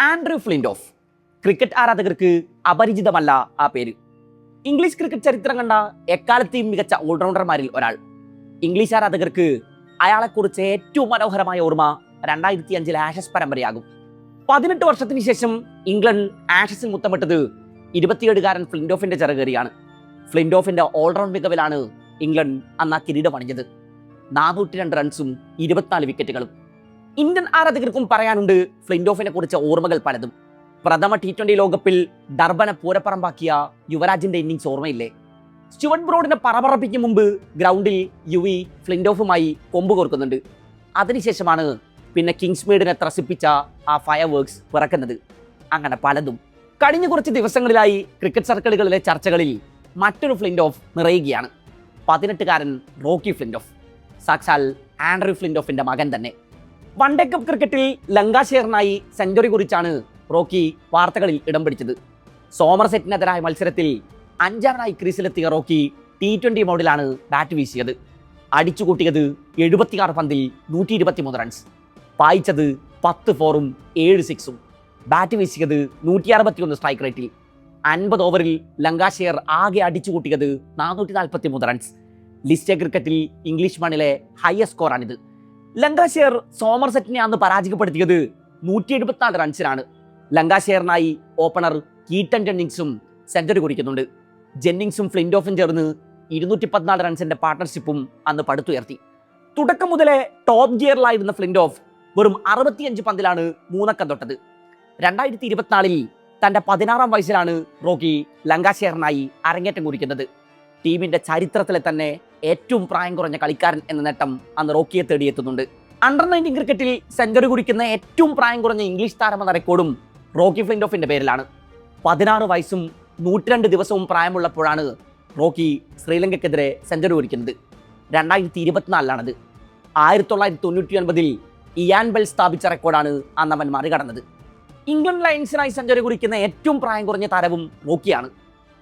Andrew Flintoff. Cricket ആരാധകർക്ക് അപരിചിതമല്ല ആ പേര്. ഇംഗ്ലീഷ് ക്രിക്കറ്റ് ചരിത്രം കണ്ട എക്കാലത്തെയും മികച്ച ഓൾറൗണ്ടർമാരിൽ ഒരാൾ. ഇംഗ്ലീഷ് ആരാധകർക്ക് അയാളെക്കുറിച്ച് ഏറ്റവും മനോഹരമായ ഓർമ്മ 2005 ആഷസ് പരമ്പരയാകും. 18 വർഷത്തിന് ശേഷം ഇംഗ്ലണ്ട് ആഷസിൽ മുത്തമിട്ടത് 27-കാരൻ ഫ്ലിൻഡോഫിന്റെ ചിറകേറിയാണ്. ഫ്ലിൻഡോഫിന്റെ ഓൾറൗണ്ട് മികവിലാണ് ഇംഗ്ലണ്ട് അന്ന് ആ കിരീടം അണിഞ്ഞത്. 402 റൺസും 24 വിക്കറ്റുകളും. ഇന്ത്യൻ ആരാധകർക്കും പറയാനുണ്ട് ഫ്ലിൻഡോഫിനെ കുറിച്ച് ഓർമ്മകൾ പലതും. പ്രഥമ T20 ലോകകപ്പിൽ ഡർബനെ പൂരപ്പറമ്പാക്കിയ യുവരാജിന്റെ ഇന്നിംഗ്സ് ഓർമ്മയില്ലേ? സ്റ്റുവർട്ട് ബ്രോഡിനെ പറപറപ്പിക്കും മുമ്പ് ഗ്രൗണ്ടിൽ യുവി ഫ്ലിൻഡോഫുമായി കൊമ്പ് കോർക്കുന്നുണ്ട്. അതിനുശേഷമാണ് പിന്നെ കിങ്സ്മേഡിനെ ത്രസിപ്പിച്ച ആ ഫയർ വർക്ക്സ് പിറക്കുന്നത്. അങ്ങനെ പലതും. കഴിഞ്ഞ കുറച്ച് ദിവസങ്ങളിലായി ക്രിക്കറ്റ് സർക്കിളുകളിലെ ചർച്ചകളിൽ മറ്റൊരു ഫ്ലിൻഡോഫ് നിറയുകയാണ്. 18-കാരൻ റോക്കി ഫ്ലിൻഡോഫ്. സാക്ഷാൽ ആൻഡ്രൂ ഫ്ലിൻഡോഫിന്റെ മകൻ തന്നെ. വൺഡേ കപ്പ് ക്രിക്കറ്റിൽ ലങ്കാഷെയറിനായി സെഞ്ചുറി കുറിച്ചാണ് റോക്കി വാർത്തകളിൽ ഇടം പിടിച്ചത്. സോമർസെറ്റിനെതിരായ മത്സരത്തിൽ 5-ാമനായി ക്രീസിലെത്തിയ റോക്കി T20 മോഡിലാണ് ബാറ്റ് വീശിയത്. അടിച്ചുകൂട്ടിയത് 76 പന്തിൽ 123 റൺസ്. പായിച്ചത് 10 ഫോറും 7 സിക്സും. ബാറ്റ് വീശിയത് 161 സ്ട്രൈക്ക് റേറ്റിൽ. 50 ഓവറിൽ ലങ്കാഷെയർ ആകെ അടിച്ചുകൂട്ടിയത് 443 റൺസ്. ലിസ്റ്റ് ക്രിക്കറ്റിൽ ഇംഗ്ലീഷ് മണ്ണിലെ ഹയസ്റ്റ് സ്കോറാണിത്. ലങ്കാഷെയർ സോമർസെറ്റിനെ അന്ന് പരാജയപ്പെടുത്തിയത് 174 റൺസിനാണ്. ലങ്കാഷെയറിനായി ഓപ്പണർ കീറ്റൻ ജെന്നിങ്സും സെഞ്ചുറി കുറിക്കുന്നുണ്ട്. ജെന്നിങ്സും ഫ്ലിൻഡോഫും ചേർന്ന് 214 റൺസിന്റെ പാർട്ട്ണർഷിപ്പും അന്ന് പടുത്തുയർത്തി. തുടക്കം മുതലേ ടോപ്പ് ഗിയറിലായിരുന്ന ഫ്ലിൻഡോഫ് വെറും 65 പന്തിലാണ് 3 അക്കം തൊട്ടത്. 2024 തന്റെ 16-ാം വയസ്സിലാണ് റോക്കി ലങ്കാഷെയറിനായി അരങ്ങേറ്റം കുറിക്കുന്നത്. ടീമിന്റെ ചരിത്രത്തിലെ തന്നെ ഏറ്റവും പ്രായം കുറഞ്ഞ കളിക്കാരൻ എന്ന നേട്ടം അന്ന് റോക്കിയെ തേടിയെത്തുന്നുണ്ട്. അണ്ടർ 19 ക്രിക്കറ്റിൽ സെഞ്ചുറി കുറിക്കുന്ന ഏറ്റവും പ്രായം കുറഞ്ഞ ഇംഗ്ലീഷ് താരമെന്ന റെക്കോർഡും റോക്കി ഫ്ലിൻഡോഫിന്റെ പേരിലാണ്. 16 വയസ്സും 102 ദിവസവും പ്രായമുള്ളപ്പോഴാണ് റോക്കി ശ്രീലങ്കയ്ക്കെതിരെ സെഞ്ചുറി കുറിക്കുന്നത്. 2024-ലാണത്. 1999-ൽ ഇയാൻ ബെൽ സ്ഥാപിച്ച റെക്കോർഡാണ് അന്ന് അവൻ മറികടന്നത്. ഇംഗ്ലണ്ട് ലയൺസിനായി സെഞ്ചുറി കുറിക്കുന്ന ഏറ്റവും പ്രായം കുറഞ്ഞ താരവും റോക്കിയാണ്.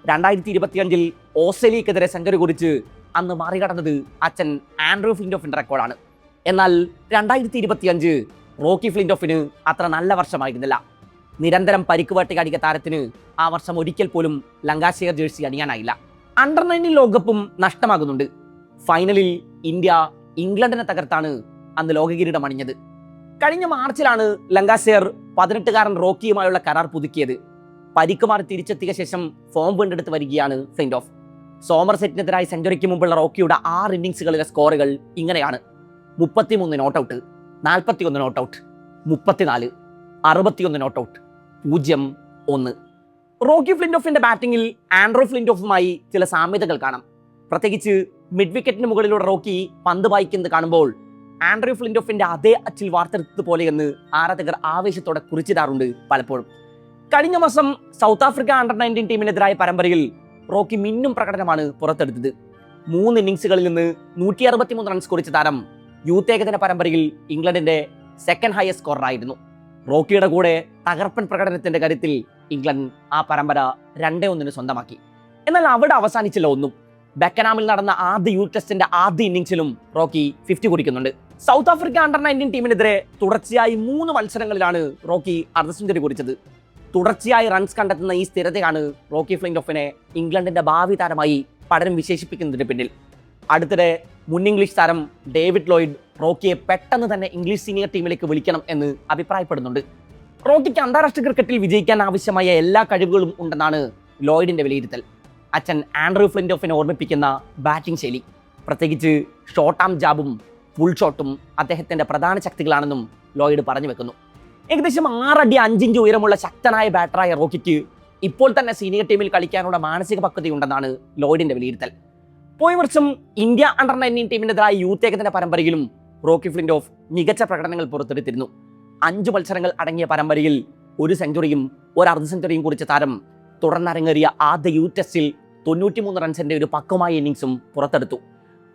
2025-ൽ ഓസ്ട്രേലിയക്കെതിരെ സെഞ്ചുറി കുറിച്ച് അന്ന് മറികടന്നത് അച്ഛൻ ആൻഡ്രൂ ഫ്ലിൻഡോഫിന്റെ റെക്കോർഡാണ്. എന്നാൽ 2025 റോക്കി ഫ്ലിൻഡോഫിന് അത്ര നല്ല വർഷമായിരുന്നില്ല. നിരന്തരം പരിക്ക് വേട്ടയാടിയ താരത്തിന് ആ വർഷം ഒരിക്കൽ പോലും ലങ്കാഷെയർ ജേഴ്സി അണിയാനായില്ല. അണ്ടർ 19 ലോകകപ്പും നഷ്ടമാകുന്നുണ്ട്. ഫൈനലിൽ ഇന്ത്യ ഇംഗ്ലണ്ടിനെ തകർത്താണ് അന്ന് ലോക കിരീടം അണിഞ്ഞത്. കഴിഞ്ഞ മാർച്ചിലാണ് ലങ്കാഷെയർ 18-കാരൻ റോക്കിയുമായുള്ള കരാർ പുതുക്കിയത്. പരിക്ക് മാറി തിരിച്ചെത്തിയ ശേഷം ഫോം വീണ്ടെടുത്ത് വരികയാണ് ഫ്ലിൻഡോഫ്. സോമർസെറ്റിനെതിരായ സെഞ്ചുറിക്ക് മുമ്പുള്ള റോക്കിയുടെ 6 ഇന്നിംഗ്സുകളിലെ സ്കോറുകൾ ഇങ്ങനെയാണ്: 33 not out, 41 not out, 34, 61 not out, 0-1. Rocky ഫ്ലിൻഡോഫിന്റെ ബാറ്റിംഗിൽ ആൻഡ്രൂ ഫ്ലിൻഡോഫുമായി ചില സാമ്യതകൾ കാണാം. പ്രത്യേകിച്ച് മിഡ് വിക്കറ്റിന് മുകളിലൂടെ റോക്കി പന്ത് വായിക്കുന്നത് കാണുമ്പോൾ ആൻഡ്രൂ ഫ്ലിൻഡോഫിന്റെ അതേ അച്ചിൽ വാർത്തെടുത്തത് പോലെയെന്ന് ആരാധകർ ആവേശത്തോടെ കുറിച്ചിടാറുണ്ട് പലപ്പോഴും. കഴിഞ്ഞ മാസം സൗത്ത് ആഫ്രിക്ക അണ്ടർ 19 ടീമിനെതിരായ പരമ്പരയിൽ റോക്കി മിന്നും പ്രകടനമാണ് പുറത്തെടുത്തത്. 3 ഇന്നിംഗ്സുകളിൽ നിന്ന് 163 റൺസ് കുറിച്ച താരം യൂത്ത് ഏകദിന പരമ്പരയിൽ ഇംഗ്ലണ്ടിന്റെ സെക്കൻഡ് ഹയസ്റ്റ് സ്കോററായിരുന്നു. റോക്കിയുടെ കൂടെ തകർപ്പൻ പ്രകടനത്തിന്റെ കാര്യത്തിൽ ഇംഗ്ലണ്ട് ആ പരമ്പര 2-1 സ്വന്തമാക്കി. എന്നാൽ അവിടെ അവസാനിച്ചില്ല ഒന്നും. ബെക്കനാമിൽ നടന്ന ആദ്യ യൂത്ത് ടെസ്റ്റിന്റെ ആദ്യ ഇന്നിംഗ്സിലും റോക്കി 50 കുറിക്കുന്നുണ്ട്. സൗത്ത് ആഫ്രിക്ക അണ്ടർ 19 ടീമിനെതിരെ തുടർച്ചയായി 3 മത്സരങ്ങളിലാണ് റോക്കി അർദ്ധ സെഞ്ചുറി കുറിച്ചത്. തുടർച്ചയായി റൺസ് കണ്ടെത്തുന്ന ഈ സ്ഥിരതയാണ് റോക്കി ഫ്ലിൻഡോഫിനെ ഇംഗ്ലണ്ടിന്റെ ഭാവി താരമായി പലരും വിശേഷിപ്പിക്കുന്നതിന് പിന്നിൽ. അടുത്തിടെ മുൻ ഇംഗ്ലീഷ് താരം ഡേവിഡ് ലോയിഡ് റോക്കിയെ പെട്ടെന്ന് തന്നെ ഇംഗ്ലീഷ് സീനിയർ ടീമിലേക്ക് വിളിക്കണം എന്ന് അഭിപ്രായപ്പെടുന്നുണ്ട്. റോക്കിക്ക് അന്താരാഷ്ട്ര ക്രിക്കറ്റിൽ വിജയിക്കാൻ ആവശ്യമായ എല്ലാ കഴിവുകളും ഉണ്ടെന്നാണ് ലോയിഡിന്റെ വിലയിരുത്തൽ. അച്ഛൻ ആൻഡ്രൂ ഫ്ലിൻഡോഫിനെ ഓർമ്മിപ്പിക്കുന്ന ബാറ്റിംഗ് ശൈലി, പ്രത്യേകിച്ച് ഷോർട്ട് ആം ജാബും ഫുൾ ഷോട്ടും അദ്ദേഹത്തിന്റെ പ്രധാന ശക്തികളാണെന്നും ലോയിഡ് പറഞ്ഞു വെക്കുന്നു. ഏകദേശം 6 അടി 5 ഇഞ്ച് ഉയരമുള്ള ശക്തനായ ബാറ്ററായ റോക്കിക്ക് ഇപ്പോൾ തന്നെ സീനിയർ ടീമിൽ കളിക്കാനുള്ള മാനസിക പക്വതയുണ്ടെന്നാണ് ലോയിഡിന്റെ വിലയിരുത്തൽ. പോയ വർഷം ഇന്ത്യ അണ്ടർ 19 ടീമിനെതിരായ യൂത്ത് ഏകദിന പരമ്പരയിലും റോക്കി ഫ്ലിൻഡോഫ് മികച്ച പ്രകടനങ്ങൾ പുറത്തെടുത്തിരുന്നു. 5 മത്സരങ്ങൾ അടങ്ങിയ പരമ്പരയിൽ 1 സെഞ്ചുറിയും 1 അർദ്ധ സെഞ്ചുറിയും കുറിച്ച താരം തുടർന്നരങ്ങേറിയ ആദ്യ യൂത്ത് ടെസ്റ്റിൽ 93 റൺസിന്റെ ഒരു പക്വമായ ഇന്നിംഗ്സും പുറത്തെടുത്തു.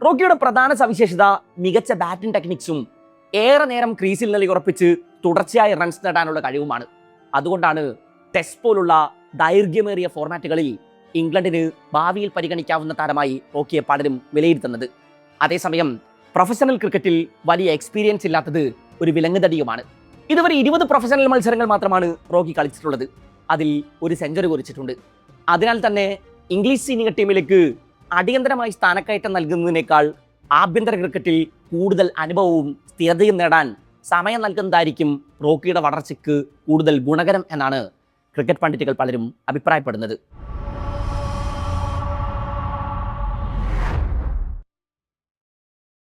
റോക്കിയുടെ പ്രധാന സവിശേഷത മികച്ച ബാറ്റിംഗ് ടെക്നിക്സും ഏറെ നേരം ക്രീസിൽ നിലയുറപ്പിച്ച് തുടർച്ചയായി റൺസ് നേടാനുള്ള കഴിവുമാണ്. അതുകൊണ്ടാണ് ടെസ്റ്റ് പോലുള്ള ദൈർഘ്യമേറിയ ഫോർമാറ്റുകളിൽ ഇംഗ്ലണ്ടിന് ഭാവിയിൽ പരിഗണിക്കാവുന്ന താരമായി റോക്കിയെ പലരും വിലയിരുത്തുന്നത്. അതേസമയം പ്രൊഫഷണൽ ക്രിക്കറ്റിൽ വലിയ എക്സ്പീരിയൻസ് ഇല്ലാത്തത് ഒരു വിലങ്ങുതടിയുമാണ്. ഇതുവരെ 20 പ്രൊഫഷണൽ മത്സരങ്ങൾ മാത്രമാണ് റോക്കി കളിച്ചിട്ടുള്ളത്. അതിൽ ഒരു സെഞ്ചുറി കുറിച്ചിട്ടുണ്ട്. അതിനാൽ തന്നെ ഇംഗ്ലീഷ് സീനിയർ ടീമിലേക്ക് അടിയന്തരമായി സ്ഥാനക്കയറ്റം നൽകുന്നതിനേക്കാൾ ആഭ്യന്തര ക്രിക്കറ്റിൽ കൂടുതൽ അനുഭവവും സ്ഥിരതയും നേടാൻ സമയം നൽകുന്നതായിരിക്കും റോക്കിയുടെ വളർച്ചയ്ക്ക് കൂടുതൽ ഗുണകരം എന്നാണ് ക്രിക്കറ്റ് പണ്ഡിറ്റുകൾ പലരും അഭിപ്രായപ്പെടുന്നത്.